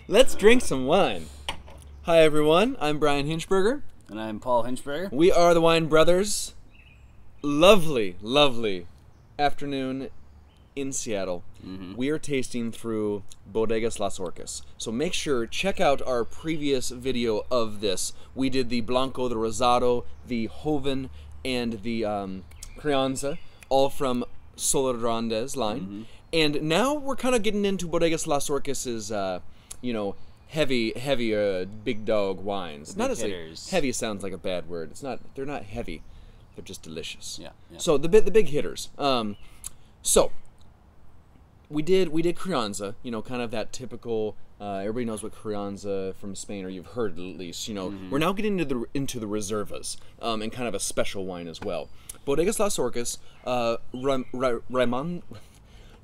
Let's drink some wine. Hi everyone, I'm Brian Hinchberger. And I'm Paul Hinchberger. We are the Wine Brothers. Lovely, lovely afternoon in Seattle. We are tasting through Bodegas Las Orcas. So make sure, check out our previous video of this. We did the Blanco, the Rosado, the Joven, and the Crianza, all from Solar Grandes line. And now we're kind of getting into Bodegas Las Orcas' you know, heavy, big dog wines. Not as heavy sounds like a bad word. It's not. They're not heavy. They're just delicious. Yeah. So the big hitters. So we did Crianza. You know, kind of that typical. Everybody knows what Crianza from Spain, or you've heard it at least. You know, we're now getting into the Reservas, and kind of a special wine as well. Bodegas Las Orcas.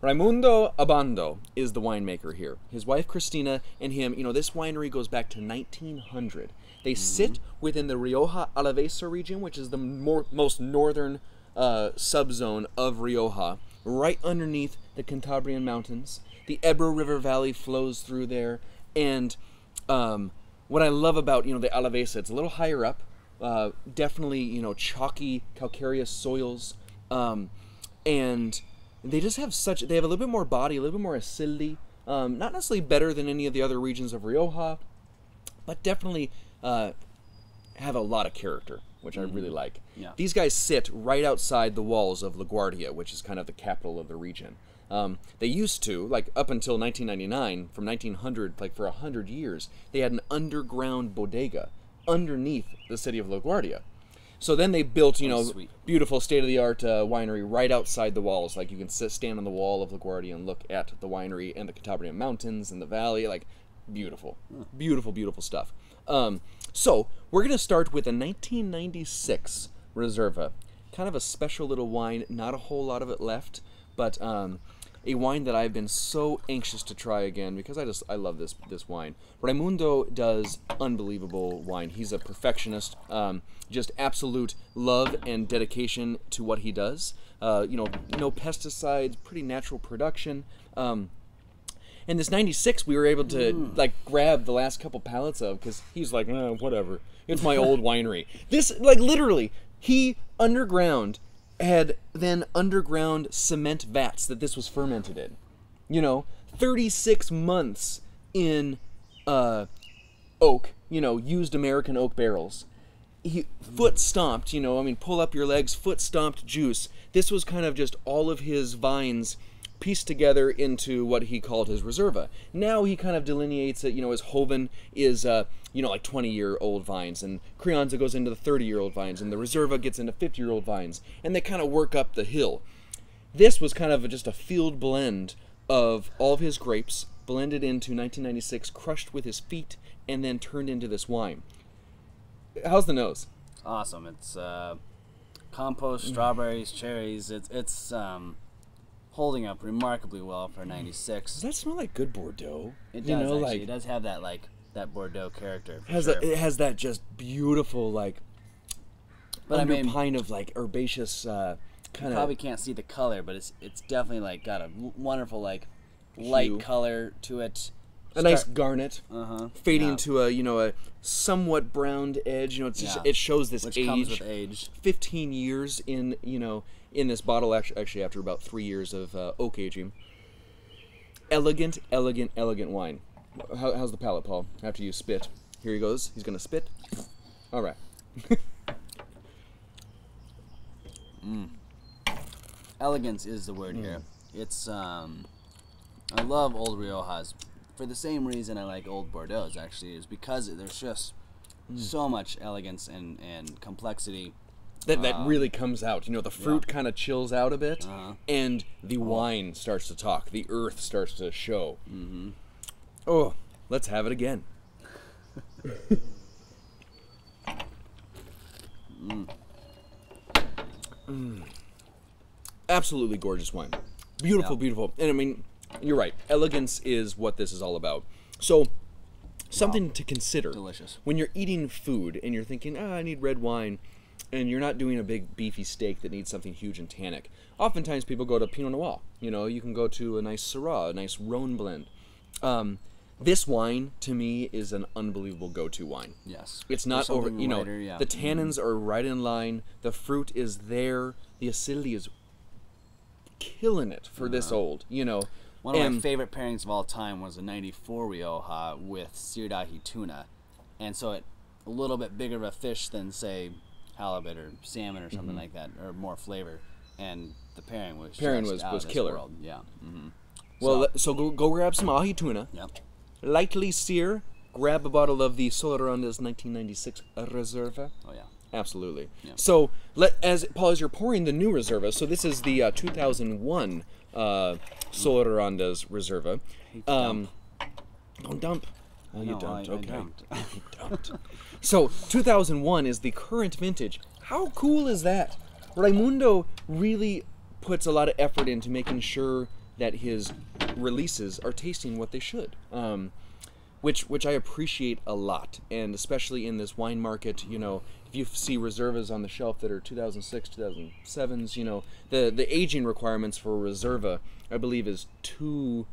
Raimundo Abando is the winemaker here. His wife Christina and him, you know, this winery goes back to 1900. They sit within the Rioja Alavesa region, which is the most northern subzone of Rioja, right underneath the Cantabrian Mountains. The Ebro River Valley flows through there, and what I love about, you know, the Alavesa, it's a little higher up, definitely, you know, chalky, calcareous soils, and they just have they have a little bit more body, a little bit more acidity. Not necessarily better than any of the other regions of Rioja, but definitely have a lot of character, which I really like. Yeah. These guys sit right outside the walls of LaGuardia, which is kind of the capital of the region. They used to, like up until 1999, from 1900, like for 100 years, they had an underground bodega underneath the city of LaGuardia. So then they built, you know, beautiful state-of-the-art winery right outside the walls. Like, you can stand on the wall of LaGuardia and look at the winery and the Cantabrian Mountains and the valley. Like, beautiful. Beautiful, beautiful stuff. So, we're going to start with a 1996 Reserva. Kind of a special little wine. Not a whole lot of it left, but a wine that I've been so anxious to try again because I love this wine. Raimundo does unbelievable wine. He's a perfectionist. Just absolute love and dedication to what he does. You know, no pesticides, pretty natural production. And this 96 we were able to like grab the last couple pallets of, because he's like, whatever, it's my old winery. This, like, literally, he had then underground cement vats that this was fermented in. You know, 36 months in oak, you know, used American oak barrels. He foot stomped, you know, I mean, pull up your legs, foot stomped juice. This was kind of just all of his vines pieced together into what he called his Reserva. Now he kind of delineates it, you know, his Joven is, you know, like 20-year-old vines, and Crianza goes into the 30-year-old vines, and the Reserva gets into 50-year-old vines, and they kind of work up the hill. This was kind of just a field blend of all of his grapes, blended into 1996, crushed with his feet, and then turned into this wine. How's the nose? Awesome. It's compost, strawberries, cherries. It's holding up remarkably well for 96. Does that smell like good Bordeaux? It does, you know, actually. like, It does have that, like, that Bordeaux character. It has that just beautiful, like, but underpine of, like, herbaceous kind of... You probably can't see the color, but it's definitely, like, got a wonderful, like, light color to it. A nice garnet, fading Yeah. to a, you know, a somewhat browned edge. You know, it's just, it shows this Which age. comes with age. 15 years in, you know, in this bottle. Actually, after about 3 years of oak aging. Elegant wine. How's the palate, Paul? After you spit, here he goes. He's gonna spit. All right. Elegance is the word here. It's I love old Riojas for the same reason I like old Bordeaux, actually, is because there's just so much elegance and complexity. That really comes out. You know, the fruit kind of chills out a bit, and the wine starts to talk. The earth starts to show. Oh, let's have it again. Absolutely gorgeous wine. Beautiful, beautiful. And I mean, you're right. Elegance is what this is all about. So, something to consider. Delicious. When you're eating food and you're thinking, I need red wine, and you're not doing a big beefy steak that needs something huge and tannic. Oftentimes people go to Pinot Noir. You know, you can go to a nice Syrah, a nice Rhone blend. This wine to me is an unbelievable go-to wine. Yes. It's not over, you know, lighter, yeah. the tannins are right in line, the fruit is there, the acidity is killing it for this old, you know. One of my favorite pairings of all time was a 94 Rioja with seared ahi tuna. And so it a little bit bigger of a fish than, say, halibut or salmon or something like that, or more flavor. And the pairing was killer. World. Yeah. Well, so go grab some ahi tuna. Yep. Lightly sear. Grab a bottle of the Solaranda's 1996 Reserva. Oh yeah. Absolutely. Yeah. So as you're pouring the new Reserva, so this is the 2001 Solaranda's Reserva. Don't dump. Oh, you dumped. Okay. You dumped. So 2001 is the current vintage. How cool is that? Raimundo really puts a lot of effort into making sure that his releases are tasting what they should, which I appreciate a lot, and especially in this wine market, you know, if you see Reservas on the shelf that are 2006, 2007s, you know, the aging requirements for a Reserva, I believe, is two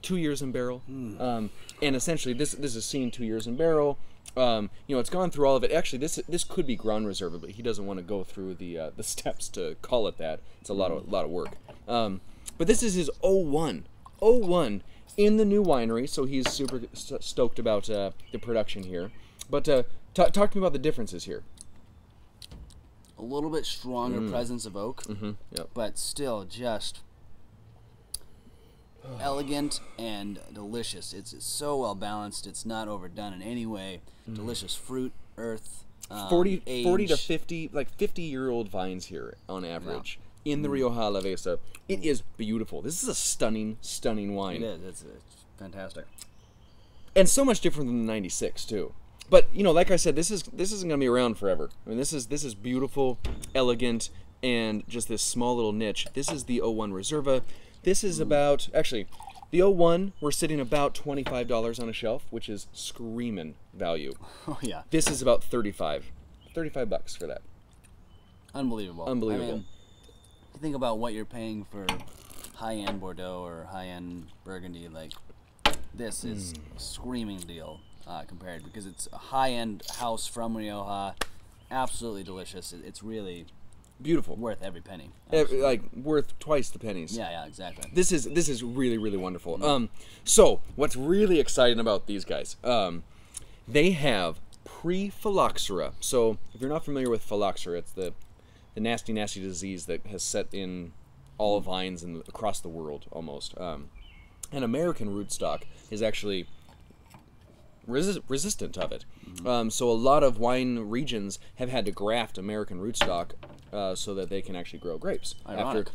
years in barrel, and essentially this is seen 2 years in barrel. You know, it's gone through all of it. Actually, this could be Grand Reserva, but he doesn't want to go through the steps to call it that. It's a lot of work. But this is his 01 in the new winery, so he's super stoked about the production here. But talk to me about the differences here. A little bit stronger presence of oak, Yep. but still just elegant and delicious. It's so well balanced. It's not overdone in any way. Delicious fruit, earth, 40 age. to 50, like 50-year-old vines here on average in the Rioja Alavesa. It is beautiful. This is a stunning wine. It is. It's fantastic. And so much different than the 96 too. But you know, like I said, this isn't going to be around forever. I mean, this is beautiful, elegant, and just this small little niche. This is the 01 Reserva. This is about, actually, the 01, we're sitting about $25 on a shelf, which is screaming value. Oh yeah. This is about $35 for that. Unbelievable. Unbelievable. I mean, you think about what you're paying for high-end Bordeaux or high-end Burgundy, like, this is a screaming deal compared, because it's a high-end house from Rioja, absolutely delicious. It's really Beautiful. worth every penny. Like worth twice the pennies. Yeah, exactly. This is really wonderful. So what's really exciting about these guys? They have pre-phylloxera. So if you're not familiar with phylloxera, it's the nasty disease that has set in all vines across the world almost. An American rootstock is actually resistant of it. So a lot of wine regions have had to graft American rootstock so that they can actually grow grapes. Ironic.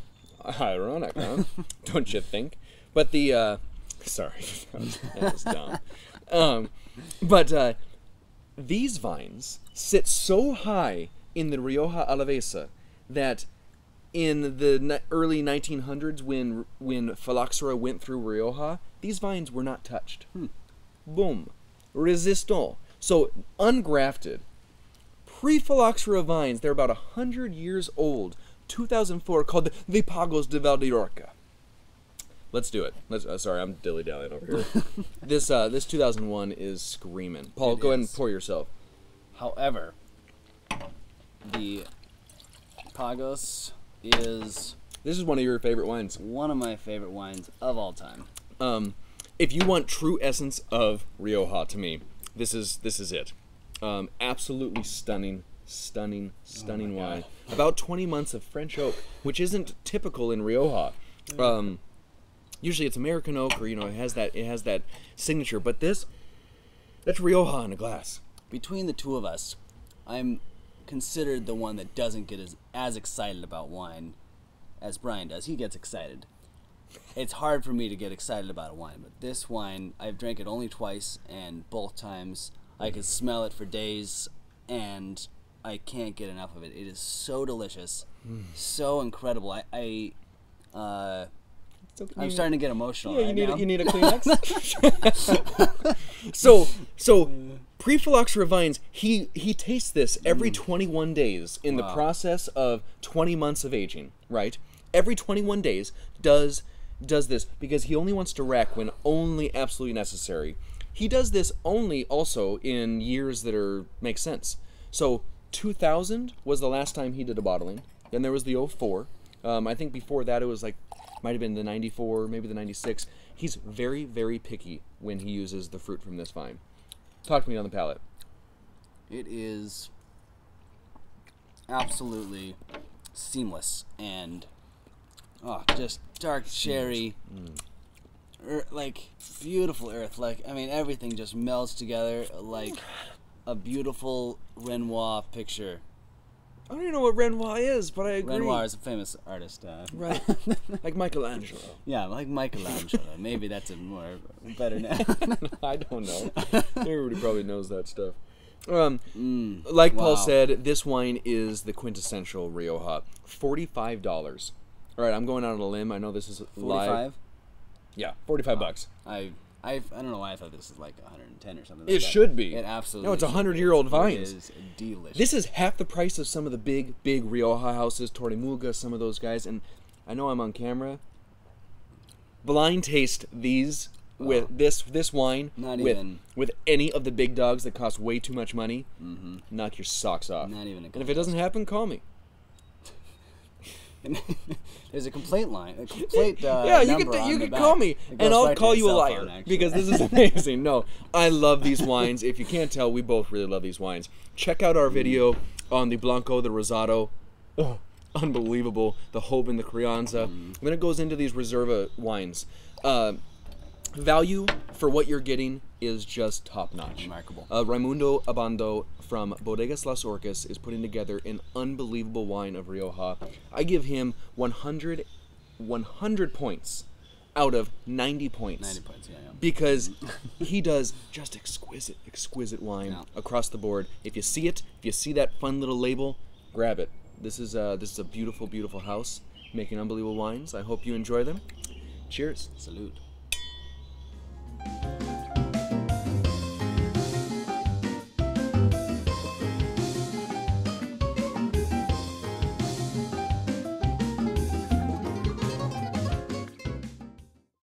Ironic, huh? Don't you think? But the sorry, that was dumb. But these vines sit so high in the Rioja Alavesa that in the early 1900s, when phylloxera went through Rioja, these vines were not touched. Boom. Resistant. So ungrafted. Pre-phylloxera vines, they're about 100 years old. 2004, called the Pagos de ValdeOrca. Let's do it. Sorry, I'm dilly-dallying over here. This 2001 is screaming. Paul, go ahead and pour yourself. However, the Pagos is... This is one of your favorite wines. one of my favorite wines of all time. If you want true essence of Rioja, to me, this is it. Absolutely stunning wine. About 20 months of French oak, which isn't typical in Rioja. Usually it's American oak, or it has that signature. But that's Rioja in a glass. Between the two of us, I'm considered the one that doesn't get as excited about wine as Brian does. He gets excited. It's hard for me to get excited about a wine, but this wine, I've drank it only twice, and both times I could smell it for days, and I can't get enough of it. It is so delicious, so incredible. I'm starting to get emotional. Yeah, right you need a Kleenex. So pre-phylloxera vines, he tastes this every 21 days in the process of 20 months of aging. Right, every 21 days does does this because he only wants to rack when only absolutely necessary. He does this only also in years that make sense. So 2000 was the last time he did a bottling. Then there was the 04. I think before that it was like, might have been the 94, maybe the 96. He's very, very picky when he uses the fruit from this vine. Talk to me on the palate. It is absolutely seamless and just dark cherry, like beautiful earth. Like, I mean, everything just melts together like a beautiful Renoir picture. I don't even know what Renoir is, but I agree. Renoir is a famous artist. Right. Like Michelangelo. Yeah, like Michelangelo. Maybe that's better now. I don't know. Everybody probably knows that stuff. Like Paul said, this wine is the quintessential Rioja. $45. All right, I'm going out on a limb. I know this is live. 45? Yeah, $45. I don't know why I thought this is like 110 or something. It should be. It absolutely. No, it's 100-year-old vines. It is delicious. This is half the price of some of the big Rioja houses, Torremuga, some of those guys. And I know I'm on camera. Blind taste these with this wine with any of the big dogs that cost way too much money. Knock your socks off. Not even. And if it doesn't happen, call me. There's a complaint line. A complaint yeah, you number on the can back. call me, and I'll call you a liar phone, because this is amazing. No, I love these wines. If you can't tell, we both really love these wines. Check out our video on the Blanco, the Rosado. Oh, unbelievable. The Joven, the Crianza. Then it goes into these Reserva wines. Value for what you're getting is just top notch. Remarkable. Raimundo Abando from Bodegas Las Orcas is putting together an unbelievable wine of Rioja. I give him 100 points out of 90 points. 90 points, yeah. Because he does just exquisite wine across the board. If you see it, if you see that fun little label, grab it. This is a beautiful, beautiful house making unbelievable wines. I hope you enjoy them. Cheers. Salute.